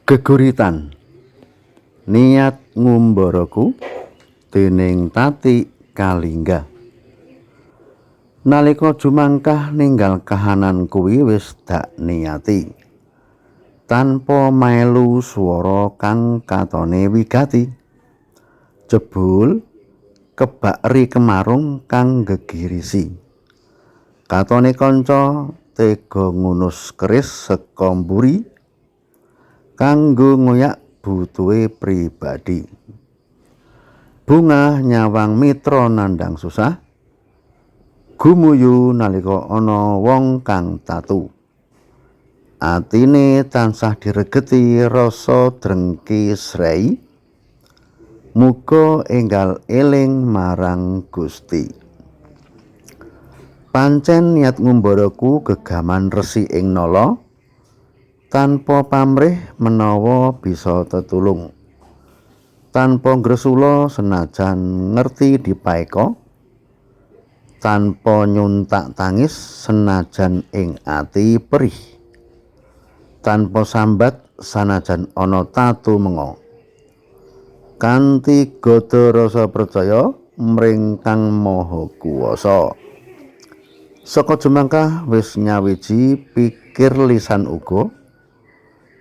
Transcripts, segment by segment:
Geguritan niat ngumbaraku dening Tati Kalingga. Nalika jumangkah ninggal kahanan kuwi wis dak niati, tanpa melu swara kang katone wigati. Jebul kebak ri kemarung kang gegirisi. Katone kanca tega ngunus keris seka mburi kanggo ngoyak butuhe pribadi. Bungah nyawang mitra nandang susah, gumuyu nalika ana wong kang tatu. Atine tansah diregeti rasa drengki srei, muga enggal eling marang Gusti. Pancen niat ngumbaraku gegaman resi ing nala, tanpa pamrih menawa bisa tetulung, tanpa ngresula senajan ngerti dipaeka, tanpa nyuntak tangis senajan ing ati perih, tanpa sambat sanajan ana tatu menga, kanthi gada rasa percaya mring Kang Maha Kuwasa. Saka jumangkah wis nyawiji pikir lisan uga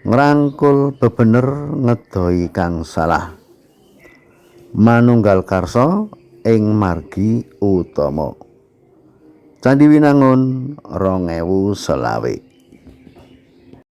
ngrangkul bebener ngedoi kang salah, manunggal karsa ing margi utama. Candhi Winangun 2025.